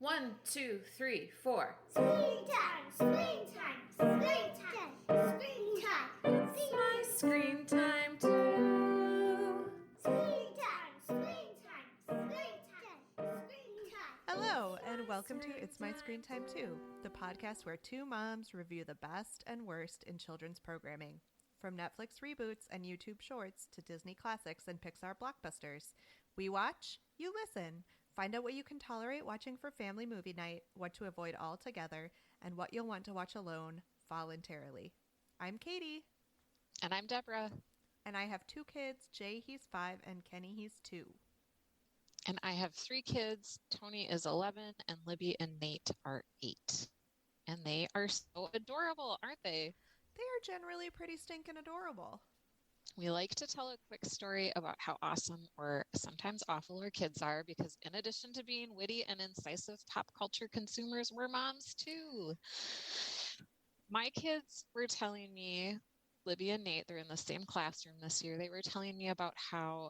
1, 2, 3, 4. Screen time, screen time, screen time, screen time. It's my screen time too. Screen time, screen time, screen time, screen time. Hello, and welcome to It's My Screen Time Too, the podcast where two moms review the best and worst in children's programming. From Netflix reboots and YouTube shorts to Disney classics and Pixar blockbusters. We watch, you listen. Find out what you can tolerate watching for family movie night, what to avoid altogether, and what you'll want to watch alone voluntarily. I'm Katie. And I'm Deborah. And I have two kids, Jay, he's 5, and Kenny, he's 2. And I have 3 kids. Tony is 11, and Libby and Nate are 8. And they are so adorable, aren't they? They are generally pretty stinking adorable. We like to tell a quick story about how awesome or sometimes awful our kids are because in addition to being witty and incisive pop culture consumers, we're moms too. My kids were telling me, Libby and Nate, they're in the same classroom this year, they were telling me about how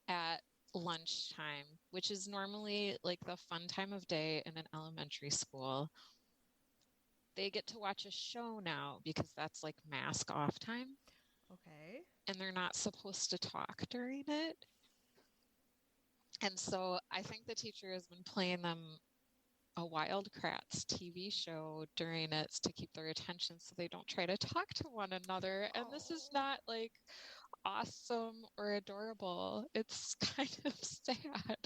at lunchtime, which is normally like the fun time of day in an elementary school, they get to watch a show now because that's like mask off time. Okay. And they're not supposed to talk during it. And so I think the teacher has been playing them a Wild Kratts TV show during it to keep their attention so they don't try to talk to one another. And this is not like awesome or adorable. It's kind of sad.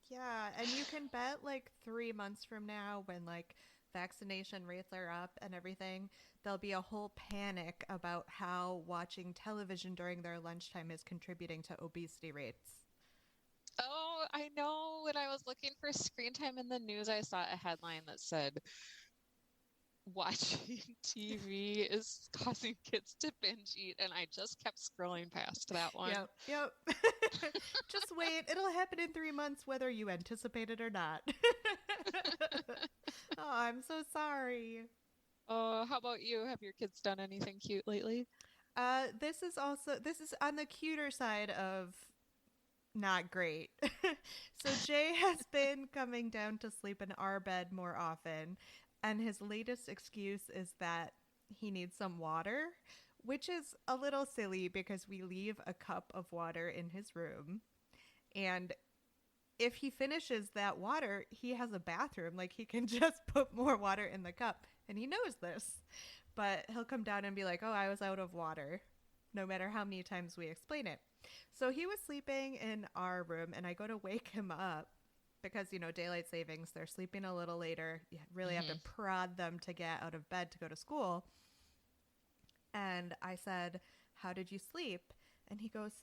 Yeah, and you can bet like 3 months from now when like vaccination rates are up and everything, there'll be a whole panic about how watching television during their lunchtime is contributing to obesity rates. Oh, I know. When I was looking for screen time in the news, I saw a headline that said, watching TV is causing kids to binge eat, and I just kept scrolling past that one. Yep. Just wait. It'll happen in 3 months whether you anticipate it or not. Oh, I'm so sorry. How about you? Have your kids done anything cute lately? This is on the cuter side of not great. So Jay has been coming down to sleep in our bed more often, and his latest excuse is that he needs some water, which is a little silly because we leave a cup of water in his room. And if he finishes that water, he has a bathroom. Like, he can just put more water in the cup. And he knows this. But he'll come down and be like, oh, I was out of water, no matter how many times we explain it. So he was sleeping in our room, and I go to wake him up because, you know, daylight savings, they're sleeping a little later. You really have to prod them to get out of bed to go to school. And I said, how did you sleep? And he goes,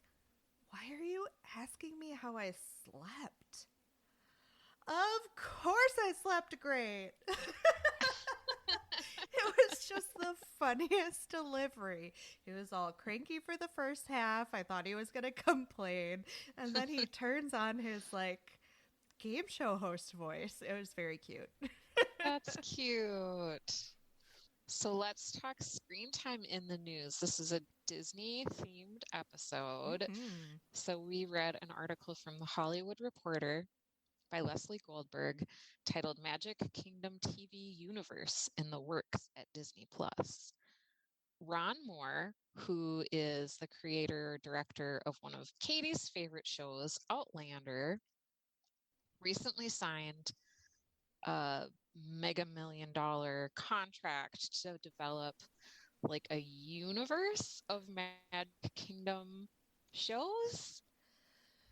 why are you asking me how I slept? Of course I slept great. It was just the funniest delivery. He was all cranky for the first half. I thought he was going to complain. And then he turns on his like game show host voice. It was very cute. That's cute. So let's talk screen time in the news. This is a Disney-themed episode. Mm-hmm. So we read an article from The Hollywood Reporter by Leslie Goldberg titled Magic Kingdom TV Universe in the Works at Disney+. Ron Moore, who is the creator director of one of Katie's favorite shows, Outlander, recently signed a mega $1 million contract to develop like a universe of Magic Kingdom shows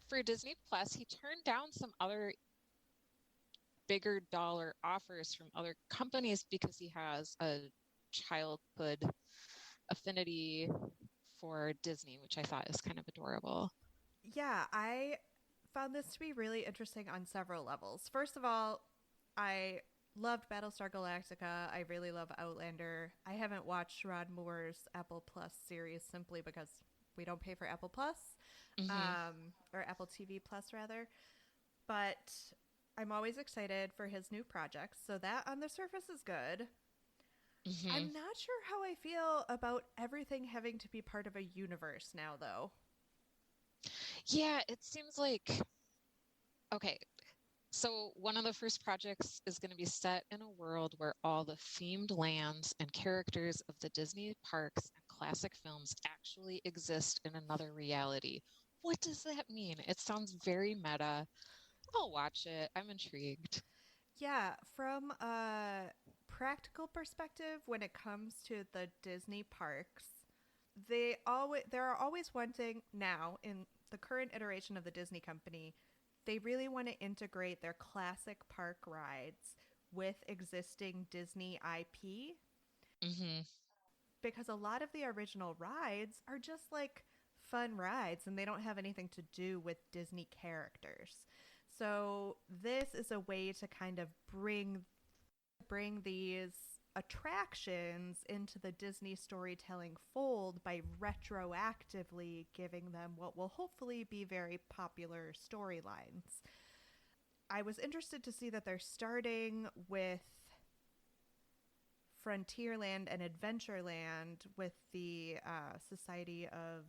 for Disney Plus. He turned down some other bigger dollar offers from other companies because he has a childhood affinity for Disney, which I thought is kind of adorable. Yeah, I found this to be really interesting on several levels. First of all, I loved Battlestar Galactica. I really love Outlander. I haven't watched Rod Moore's Apple Plus series simply because we don't pay for Apple Plus, or Apple TV Plus rather. But I'm always excited for his new projects, so that on the surface is good. I'm not sure how I feel about everything having to be part of a universe now, though. Yeah, it seems like, okay, So, one of the first projects is going to be set in a world where all the themed lands and characters of the Disney parks and classic films actually exist in another reality. What does that mean? It sounds very meta. I'll watch it. I'm intrigued. Yeah, from a practical perspective, when it comes to the Disney parks, there are always wanting now in the current iteration of the Disney company, they really want to integrate their classic park rides with existing Disney IP Hmm. because a lot of the original rides are just like fun rides and they don't have anything to do with Disney characters. So this is a way to kind of bring these attractions into the Disney storytelling fold by retroactively giving them what will hopefully be very popular storylines. I was interested to see that they're starting with Frontierland and Adventureland with the Society of,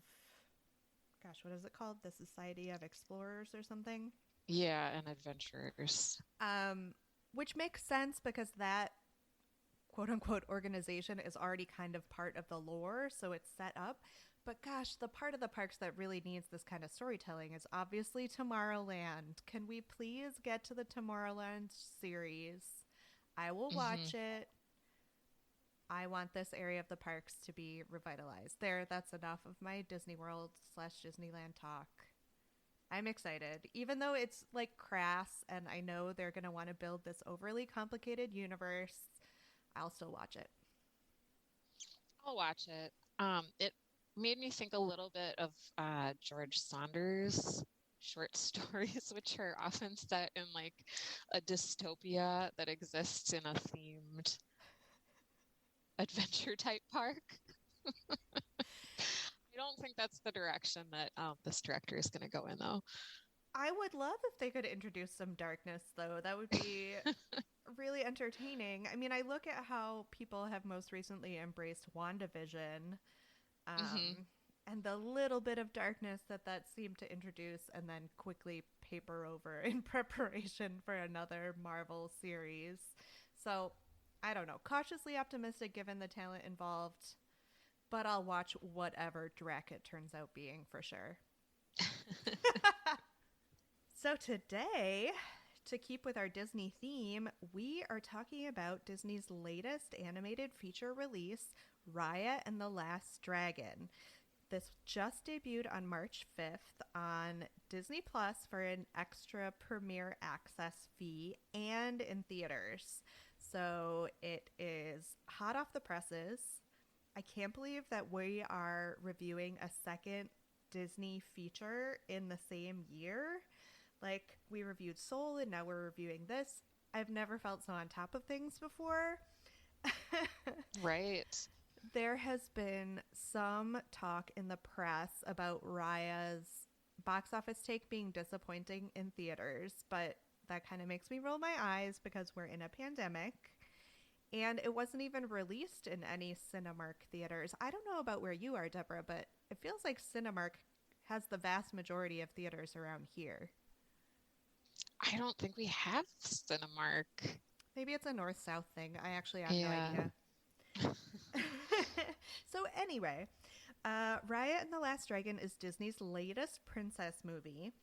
gosh, what is it called? The Society of Explorers or something? Yeah, and adventurers. Um, which makes sense because that quote unquote organization is already kind of part of the lore, so it's set up. But gosh, the part of the parks that really needs this kind of storytelling is obviously Tomorrowland. Can we please get to the Tomorrowland series? I will Hmm. watch it. I want this area of the parks to be revitalized. There, that's enough of my Disney World slash Disneyland talk. I'm excited. Even though it's like crass and I know they're going to want to build this overly complicated universe, I'll still watch it. I'll watch it. It made me think a little bit of George Saunders short stories, which are often set in like a dystopia that exists in a themed adventure type park. I don't think that's the direction that this director is going to go in, though. I would love if they could introduce some darkness, though. That would be really entertaining. I mean, I look at how people have most recently embraced WandaVision, Hmm. and the little bit of darkness that that seemed to introduce and then quickly paper over in preparation for another Marvel series. So, I don't know. Cautiously optimistic given the talent involved, but I'll watch whatever Drac it turns out being for sure. So today, to keep with our Disney theme, we are talking about Disney's latest animated feature release, Raya and the Last Dragon. This just debuted on March 5th on Disney Plus for an extra premiere access fee and in theaters. So it is hot off the presses. I can't believe that we are reviewing a second Disney feature in the same year. Like, we reviewed Soul and now we're reviewing this. I've never felt so on top of things before. Right. There has been some talk in the press about Raya's box office take being disappointing in theaters, but that kind of makes me roll my eyes because we're in a pandemic. And it wasn't even released in any Cinemark theaters. I don't know about where you are, Deborah, but it feels like Cinemark has the vast majority of theaters around here. I don't think we have Cinemark. Maybe it's a north south thing. I actually have no Yeah. idea. So, anyway, Raya and the Last Dragon is Disney's latest princess movie.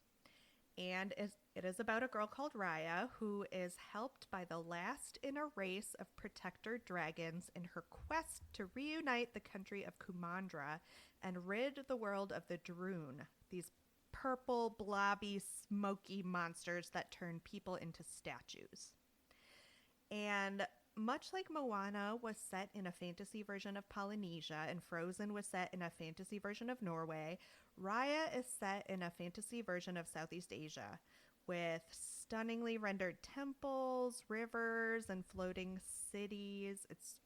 And it is about a girl called Raya who is helped by the last in a race of protector dragons in her quest to reunite the country of Kumandra and rid the world of the Droon, these purple, blobby, smoky monsters that turn people into statues. And much like Moana was set in a fantasy version of Polynesia and Frozen was set in a fantasy version of Norway, Raya is set in a fantasy version of Southeast Asia with stunningly rendered temples, rivers, and floating cities. It's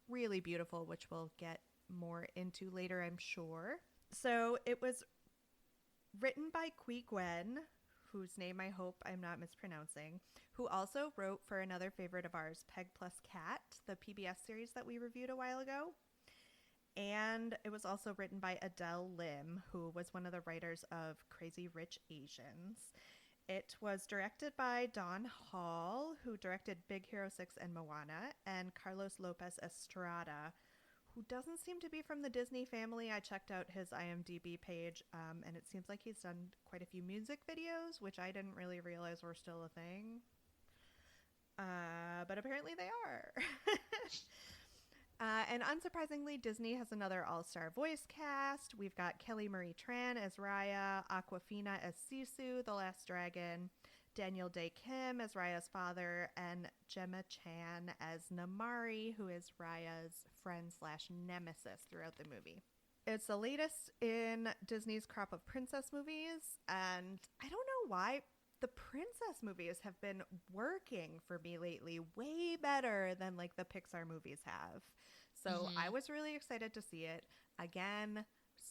really beautiful, which we'll get more into later, I'm sure. So it was written by Qui Gwen, whose name I hope I'm not mispronouncing, who also wrote for another favorite of ours, Peg Plus Cat, the PBS series that we reviewed a while ago. And it was also written by Adele Lim, who was one of the writers of Crazy Rich Asians. It was directed by Don Hall, who directed Big Hero 6 and Moana, and Carlos Lopez Estrada, who doesn't seem to be from the Disney family. I checked out his IMDb page, and it seems like he's done quite a few music videos, which I didn't really realize were still a thing. But apparently they are. And unsurprisingly, Disney has another all-star voice cast. We've got Kelly Marie Tran as Raya, Awkwafina as Sisu, the Last Dragon, Daniel Day Kim as Raya's father, and Gemma Chan as Namari, who is Raya's friend/nemesis throughout the movie. It's the latest in Disney's crop of princess movies, and I don't know why the princess movies have been working for me lately way better than like the Pixar movies have. So I was really excited to see it. Again,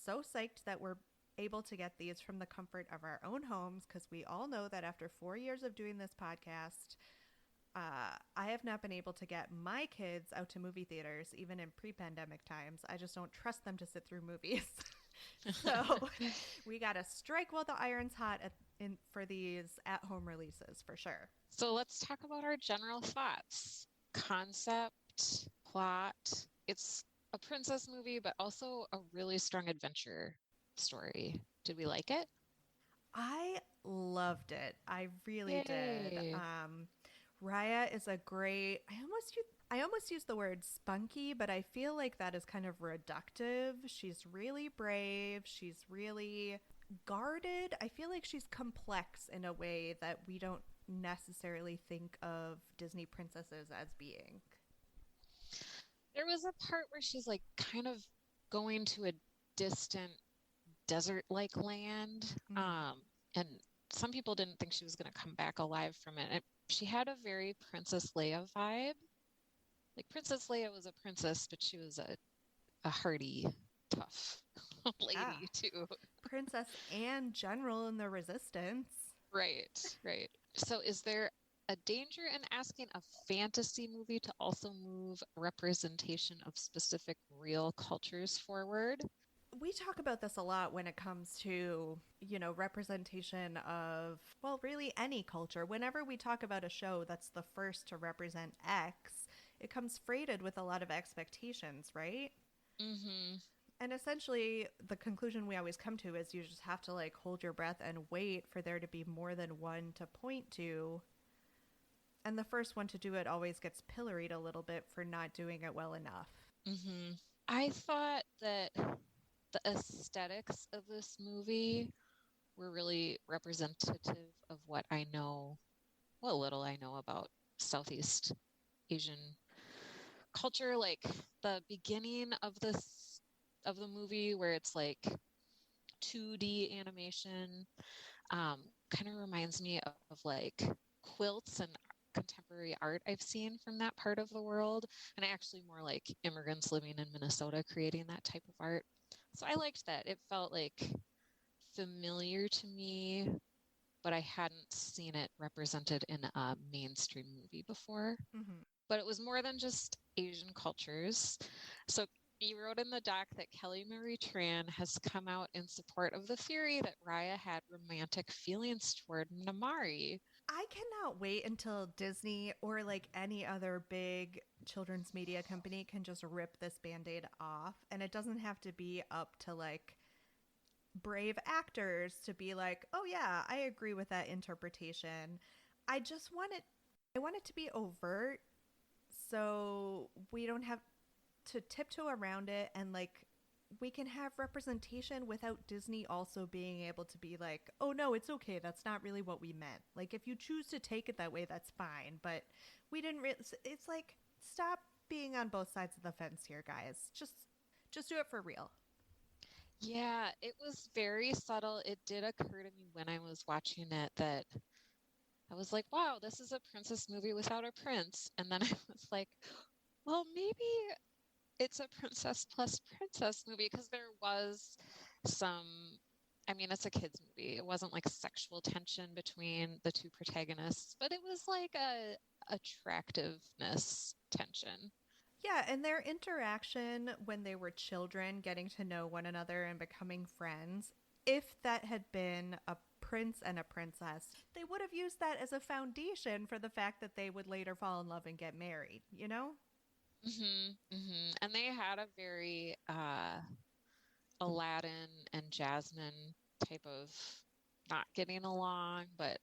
so psyched that we're able to get these from the comfort of our own homes, because we all know that after 4 years of doing this podcast, I have not been able to get my kids out to movie theaters, even in pre-pandemic times. I just don't trust them to sit through movies. So we got to strike while the iron's hot for these at-home releases, for sure. So let's talk about our general thoughts. Concept, plot. It's a princess movie, but also a really strong adventure story. Did we like it? I loved it. I really did. Yay. Raya is a great. I almost use the word spunky, but I feel like that is kind of reductive. She's really brave. She's really guarded. I feel like she's complex in a way that we don't necessarily think of Disney princesses as being. There was a part where she's like kind of going to a distant desert-like land. And some people didn't think she was going to come back alive from it. She had a very Princess Leia vibe. Like Princess Leia was a princess, but she was a hardy, tough lady too. Princess and general in the Resistance. Right. So is there a danger in asking a fantasy movie to also move representation of specific real cultures forward? We talk about this a lot when it comes to, representation of, well, really any culture. Whenever we talk about a show that's the first to represent X, it comes freighted with a lot of expectations, right? Mm-hmm. And essentially, the conclusion we always come to is you just have to like hold your breath and wait for there to be more than one to point to. And the first one to do it always gets pilloried a little bit for not doing it well enough. Mm-hmm. I thought that the aesthetics of this movie were really representative of what little I know about Southeast Asian culture. Like the beginning of the movie where it's like 2D animation, kind of reminds me of like quilts and contemporary art I've seen from that part of the world, and actually more like immigrants living in Minnesota creating that type of art. So I liked that. It felt like familiar to me, but I hadn't seen it represented in a mainstream movie before. Mm-hmm. But it was more than just Asian cultures. So you wrote in the doc that Kelly Marie Tran has come out in support of the theory that Raya had romantic feelings toward Namari. I cannot wait until Disney or like any other big children's media company can just rip this Band-Aid off. And it doesn't have to be up to like brave actors to be like, oh yeah, I agree with that interpretation. I want it to be overt, so we don't have to tiptoe around it, and like we can have representation without Disney also being able to be like, oh no, it's okay, that's not really what we meant. Like if you choose to take it that way, that's fine, but we didn't it's like, stop being on both sides of the fence here, guys. Just do it for real. Yeah, it was very subtle. It did occur to me when I was watching it that I was like, wow, this is a princess movie without a prince. And then I was like, well, maybe it's a princess plus princess movie, because there was it's a kids movie. It wasn't like sexual tension between the two protagonists, but it was like a attractiveness tension. Yeah, and their interaction when they were children, getting to know one another and becoming friends, if that had been a prince and a princess, they would have used that as a foundation for the fact that they would later fall in love and get married, you know? And they had a very Aladdin and Jasmine type of not getting along, but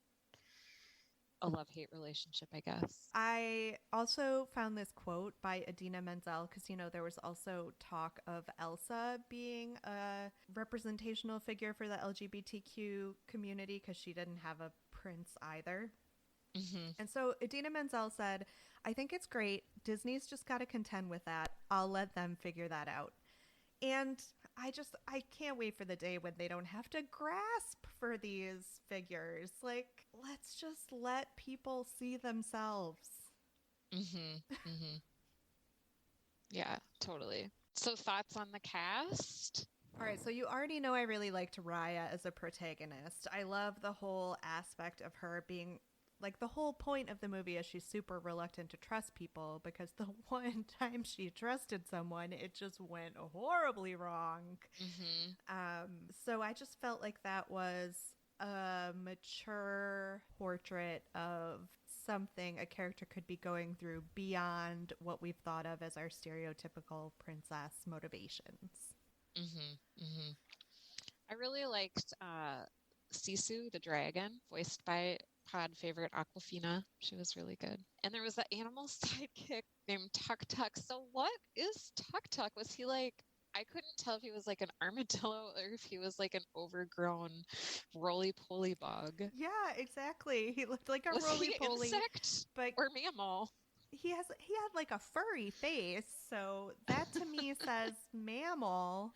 a love-hate relationship, I guess. I also found this quote by Idina Menzel because, you know, there was also talk of Elsa being a representational figure for the LGBTQ community because she didn't have a prince either. And so Idina Menzel said, I think it's great. Disney's just got to contend with that. I'll let them figure that out. And I can't wait for the day when they don't have to grasp for these figures. Like, let's just let people see themselves. Yeah, totally. So thoughts on the cast? All right, so you already know I really liked Raya as a protagonist. I love the whole aspect of her being like the whole point of the movie is she's super reluctant to trust people because the one time she trusted someone, it just went horribly wrong. So I just felt like that was a mature portrait of something a character could be going through beyond what we've thought of as our stereotypical princess motivations. I really liked Sisu, the dragon, voiced by pod favorite Aquafina. She was really good. And there was that animal sidekick named Tuk Tuk. So what is Tuk Tuk? Was he like, I couldn't tell if he was like an armadillo or if he was like an overgrown roly-poly bug. Yeah, exactly. He looked like a Was he roly-poly insect but or mammal? he had like a furry face, so that to me says mammal,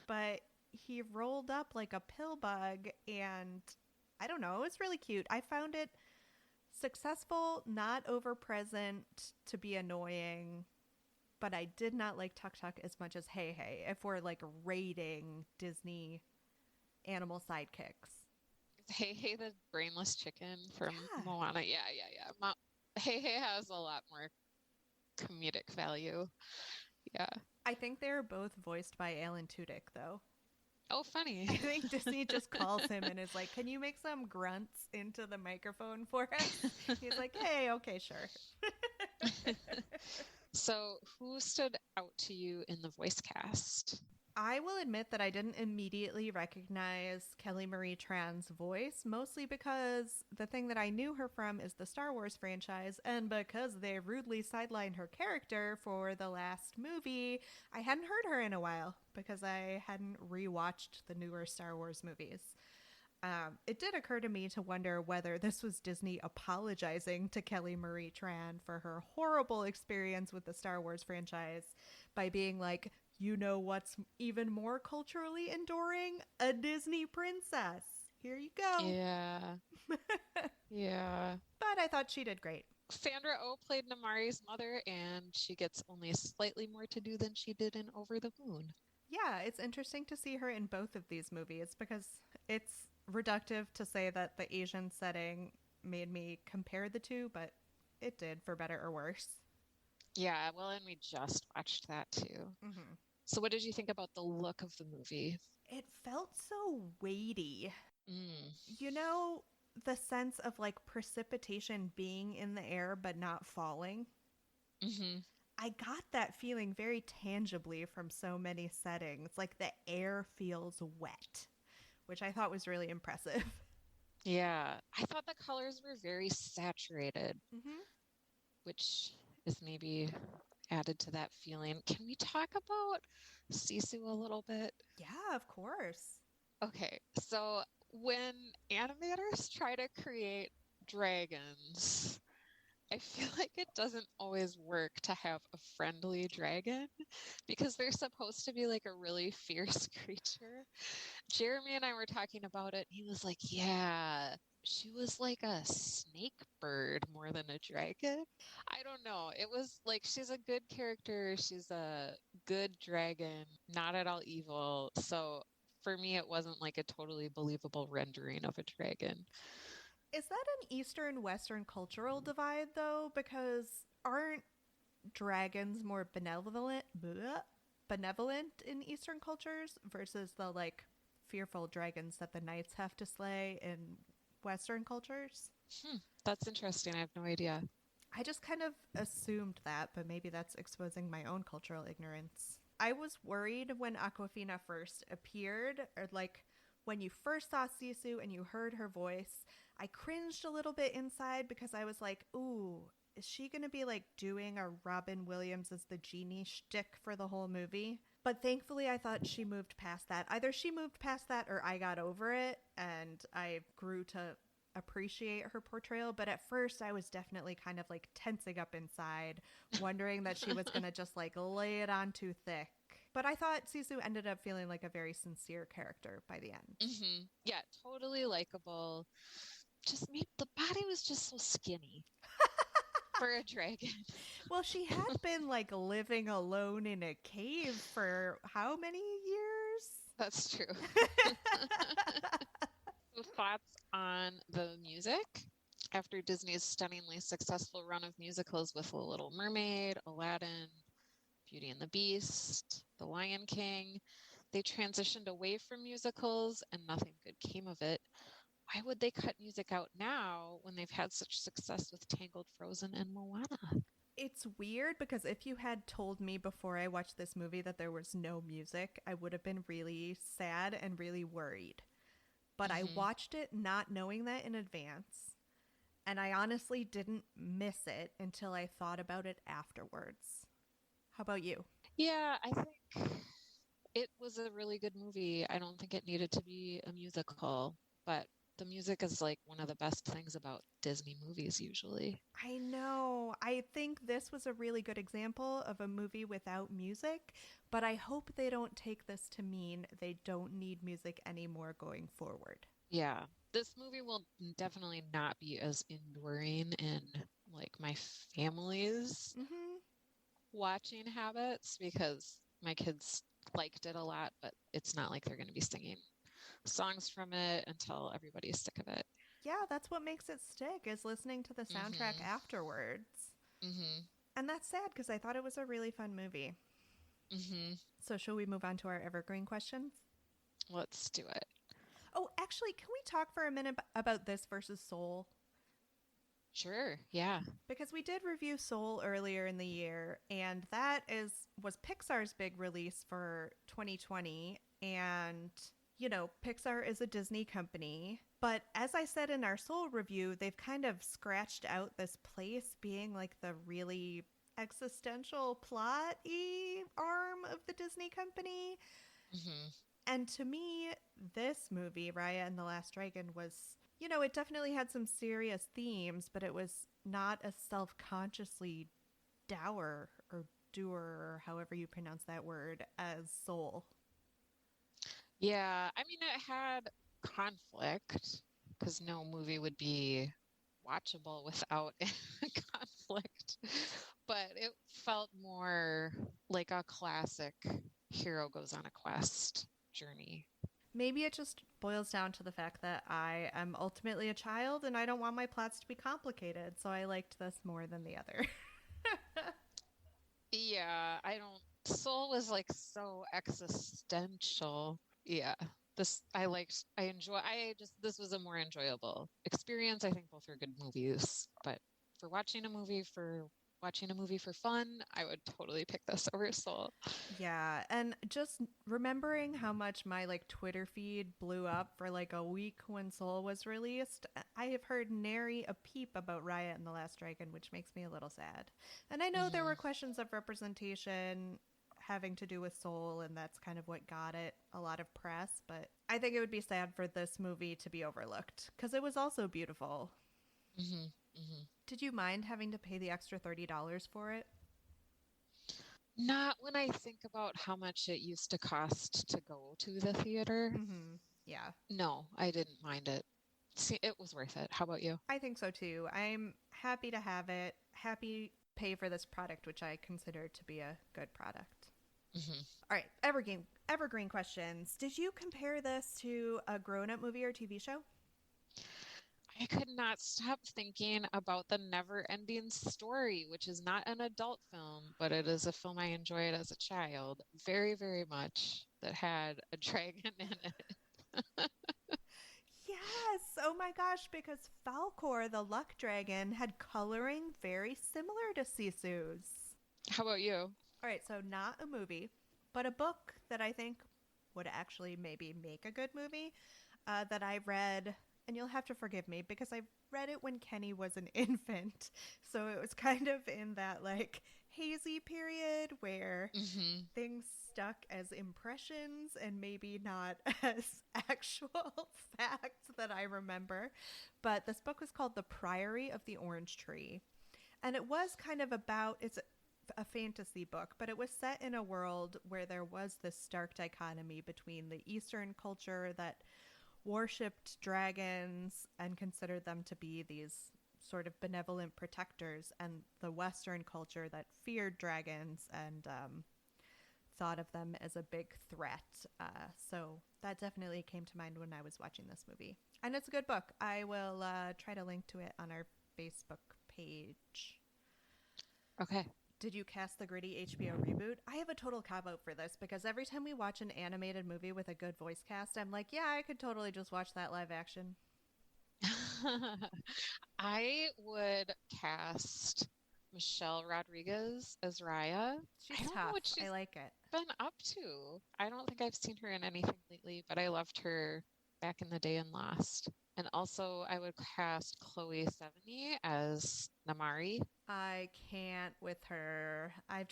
but he rolled up like a pill bug, and I don't know, it's really cute. I found it successful, not over present to be annoying, but I did not like Tuk Tuk as much as Hey Hey if we're like rating Disney animal sidekicks. Hey Hey the brainless chicken from Yeah. Moana. Yeah. Hey Hey has a lot more comedic value. Yeah. I think they're both voiced by Alan Tudyk, though. Oh, funny. I think Disney just calls him and is like, can you make some grunts into the microphone for us? He's like, hey, okay, sure. So, who stood out to you in the voice cast? I will admit that I didn't immediately recognize Kelly Marie Tran's voice, mostly because the thing that I knew her from is the Star Wars franchise, and because they rudely sidelined her character for the last movie, I hadn't heard her in a while because I hadn't rewatched the newer Star Wars movies. It did occur to me to wonder whether this was Disney apologizing to Kelly Marie Tran for her horrible experience with the Star Wars franchise by being like, you know what's even more culturally enduring? A Disney princess. Here you go. Yeah. Yeah. But I thought she did great. Sandra Oh played Namari's mother, and she gets only slightly more to do than she did in Over the Moon. Yeah, it's interesting to see her in both of these movies because it's reductive to say that the Asian setting made me compare the two, but it did for better or worse. Yeah, well, and we just watched that too. Mm-hmm. So, what did you think about the look of the movie? It felt so weighty. Mm. You know, the sense of like precipitation being in the air but not falling? Mm-hmm. I got that feeling very tangibly from so many settings. Like the air feels wet, which I thought was really impressive. Yeah, I thought the colors were very saturated, Mm-hmm. which is maybe added to that feeling. Can we talk about Sisu a little bit? Yeah, of course. Okay, so when animators try to create dragons, I feel like it doesn't always work to have a friendly dragon because they're supposed to be like a really fierce creature. Jeremy and I were talking about it. He was like, yeah, she was like a snake bird more than a dragon. I don't know. It was like she's a good character. She's a good dragon, not at all evil. So for me, it wasn't like a totally believable rendering of a dragon. Is that an Eastern-Western cultural divide, though? Because aren't dragons more benevolent in Eastern cultures versus the, like, fearful dragons that the knights have to slay in Western cultures. That's interesting. I have no idea. I just kind of assumed that, but maybe that's exposing my own cultural ignorance. I was worried when Aquafina first appeared, or like when you first saw Sisu and you heard her voice. I cringed a little bit inside because I was like, ooh, is she going to be like doing a Robin Williams as the genie shtick for the whole movie? But thankfully, I thought she moved past that. Either she moved past that or I got over it and I grew to appreciate her portrayal. But at first, I was definitely kind of like tensing up inside, wondering that she was going to just like lay it on too thick. But I thought Sisu ended up feeling like a very sincere character by the end. Yeah, totally likable. Just the body was just so skinny for a dragon. Well, she had been like living alone in a cave for how many years? That's true. So thoughts on the music? After Disney's stunningly successful run of musicals with The Little Mermaid, Aladdin, Beauty and the Beast, The Lion King, they transitioned away from musicals and nothing good came of it. Why would they cut music out now when they've had such success with Tangled, Frozen, and Moana? It's weird because if you had told me before I watched this movie that there was no music, I would have been really sad and really worried. But I watched it not knowing that in advance, and I honestly didn't miss it until I thought about it afterwards. How about you? Yeah, I think it was a really good movie. I don't think it needed to be a musical, but the music is like one of the best things about Disney movies usually. I know. I think this was a really good example of a movie without music, but I hope they don't take this to mean they don't need music anymore going forward. Yeah, this movie will definitely not be as enduring in like my family's watching habits because my kids liked it a lot, but it's not like they're going to be singing songs from it until everybody's sick of it. Yeah, that's what makes it stick, is listening to the soundtrack afterwards. And that's sad because I thought it was a really fun movie. So shall we move on to our evergreen questions? Let's do it. Oh, actually, can we talk for a minute about this versus Soul? Sure, yeah. Because we did review Soul earlier in the year, and that was Pixar's big release for 2020. And, you know, Pixar is a Disney company. But as I said in our Soul review, they've kind of scratched out this place being like the really existential plot-y arm of the Disney company. And to me, this movie, Raya and the Last Dragon, was, you know, it definitely had some serious themes, but it was not as self-consciously dour or dour, or however you pronounce that word, as Soul. Yeah, I mean, it had conflict because no movie would be watchable without conflict, but it felt more like a classic hero goes on a quest journey. Maybe it just boils down to the fact that I am ultimately a child and I don't want my plots to be complicated, so I liked this more than the other. Yeah, I don't. Soul was like so existential. Yeah, this this was a more enjoyable experience. I think both are good movies, but for watching a movie for fun, I would totally pick this over Soul. Yeah, and just remembering how much my like Twitter feed blew up for like a week when Soul was released, I have heard nary a peep about Raya and the Last Dragon, which makes me a little sad. And I know there were questions of representation having to do with Soul, and that's kind of what got it a lot of press, but I think it would be sad for this movie to be overlooked because it was also beautiful. Did you mind having to pay the extra $30 for it? Not when I think about how much it used to cost to go to the theater. Yeah. No, I didn't mind it. See, it was worth it. How about you? I think so too. I'm happy to have it, happy pay for this product, which I consider to be a good product. All right, evergreen questions. Did you compare this to a grown-up movie or TV show? I could not stop thinking about The Never-Ending Story, which is not an adult film, but it is a film I enjoyed as a child very, very much that had a dragon in it. Yes. Oh my gosh, because Falcor, the luck dragon, had coloring very similar to Sisu's. How about you? All right, so not a movie, but a book that I think would actually maybe make a good movie that I read. And you'll have to forgive me because I read it when Kenny was an infant. So it was kind of in that like hazy period where Mm-hmm. things stuck as impressions and maybe not as actual facts that I remember. But this book was called The Priory of the Orange Tree. And it was kind of about, it's a fantasy book, but it was set in a world where there was this stark dichotomy between the Eastern culture that worshipped dragons and considered them to be these sort of benevolent protectors, and the Western culture that feared dragons and thought of them as a big threat. So that definitely came to mind when I was watching this movie. And it's a good book. I will try to link to it on our Facebook page. Okay. Did you cast the gritty HBO reboot? I have a total cop out for this because every time we watch an animated movie with a good voice cast, I'm like, yeah, I could totally just watch that live action. I would cast Michelle Rodriguez as Raya. She's I don't know tough. what she's I like it. been up to. I don't think I've seen her in anything lately, but I loved her back in the day in Lost. And also, I would cast Chloe Sevigny as Namari. I can't with her. I'm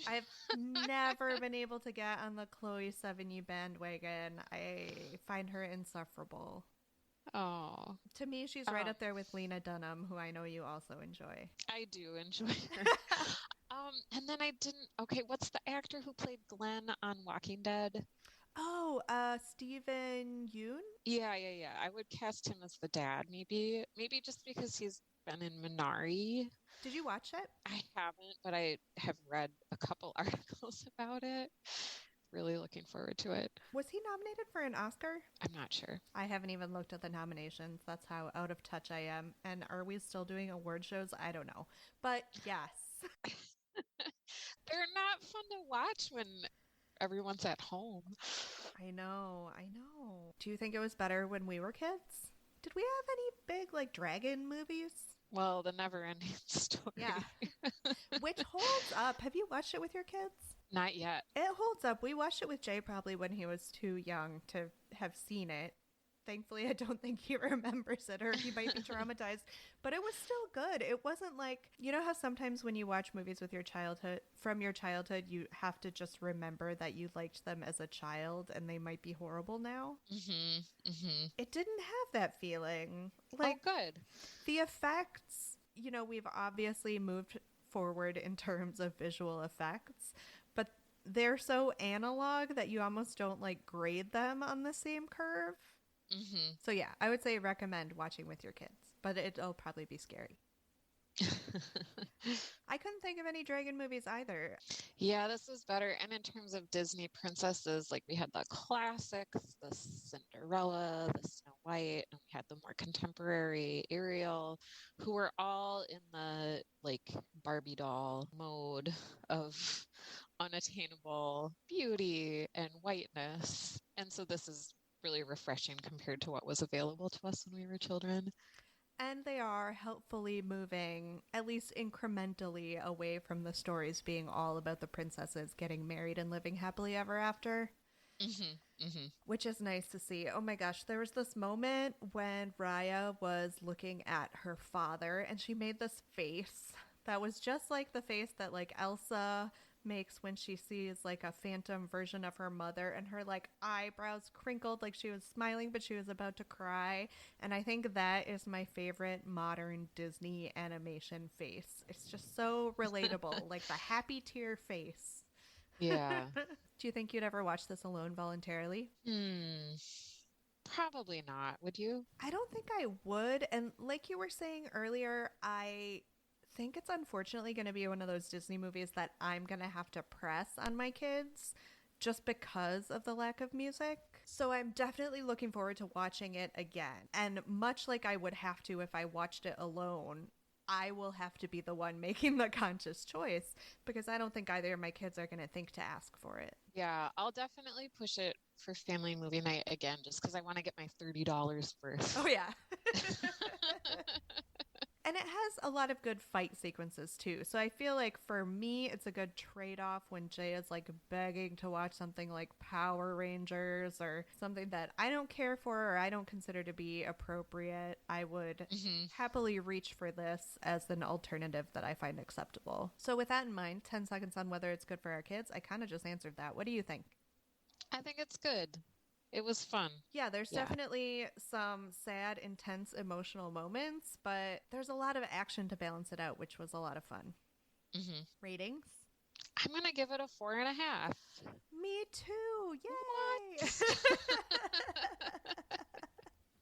I've never been able to get on the Chloe Sevigny bandwagon. I find her insufferable. Oh, To me, she's right Um, up there with Lena Dunham, who I know you also enjoy. I do enjoy her. And then I didn't. Okay, what's the actor who played Glenn on Walking Dead? Oh, Stephen Yoon? Yeah. I would cast him as the dad, maybe just because he's been in Minari. Did you watch it? I haven't, but I have read a couple articles about it. Really looking forward to it. Was he nominated for an Oscar? I'm not sure. I haven't even looked at the nominations. That's how out of touch I am. And are we still doing award shows? I don't know. But yes. They're not fun to watch when everyone's at home. I know. I know. Do you think it was better when we were kids? Did we have any big, like, dragon movies? Well, the never-ending story. Yeah. Which holds up. Have you watched it with your kids? Not yet. It holds up. We watched it with Jay probably when he was too young to have seen it. Thankfully, I don't think he remembers it, or he might be traumatized. But it was still good. It wasn't like, you know how sometimes when you watch movies with your childhood, from your childhood, you have to just remember that you liked them as a child and they might be horrible now? It didn't have that feeling. Like, Oh, good. the effects, you know, we've obviously moved forward in terms of visual effects, but they're so analog that you almost don't like grade them on the same curve. So yeah, I would say recommend watching with your kids, but it'll probably be scary. I couldn't think of any dragon movies either. Yeah, this was better. And in terms of Disney princesses, like we had the classics, the Cinderella, the Snow White, and we had the more contemporary Ariel, who were all in the like Barbie doll mode of unattainable beauty and whiteness. And so this is really refreshing compared to what was available to us when we were children. And they are helpfully moving, at least incrementally, away from the stories being all about the princesses getting married and living happily ever after. Which is nice to see. Oh my gosh, there was this moment when Raya was looking at her father and she made this face that was just like the face that like Elsa makes when she sees like a phantom version of her mother, and her like eyebrows crinkled like she was smiling but she was about to cry. And I think that is my favorite modern Disney animation face. It's just so relatable, like the happy tear face. Yeah. Do you think you'd ever watch this alone voluntarily? Probably not. Would you? I don't think I would. And like you were saying earlier, I think it's unfortunately going to be one of those Disney movies that I'm going to have to press on my kids just because of the lack of music. So I'm definitely looking forward to watching it again. And much like I would have to if I watched it alone, I will have to be the one making the conscious choice because I don't think either of my kids are going to think to ask for it. Yeah, I'll definitely push it for family movie night again just because I want to get my $30 worth. Oh, yeah. And it has a lot of good fight sequences too. So I feel like for me, it's a good trade off when Jay is like begging to watch something like Power Rangers or something that I don't care for or I don't consider to be appropriate. I would happily reach for this as an alternative that I find acceptable. So with that in mind, 10 seconds on whether it's good for our kids, I kind of just answered that. What do you think? I think it's good. It was fun. Yeah, there's definitely some sad, intense, emotional moments, but there's a lot of action to balance it out, which was a lot of fun. Ratings? I'm going to give it a 4.5. Me too. Yay!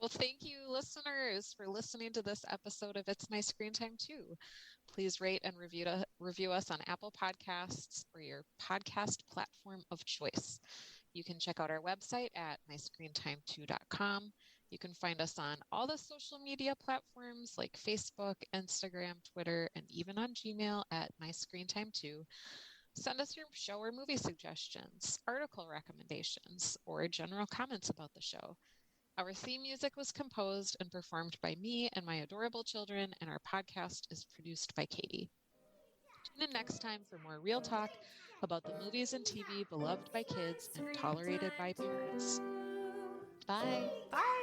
Well, thank you, listeners, for listening to this episode of It's My Screen Time Too. Please rate and review us on Apple Podcasts or your podcast platform of choice. You can check out our website at myscreentime2.com. You can find us on all the social media platforms like Facebook, Instagram, Twitter, and even on Gmail at myscreentime2. Send us your show or movie suggestions, article recommendations, or general comments about the show. Our theme music was composed and performed by me and my adorable children, and our podcast is produced by Katie. Tune in next time for more real talk about the movies and TV beloved by kids and tolerated by parents. Bye. Bye.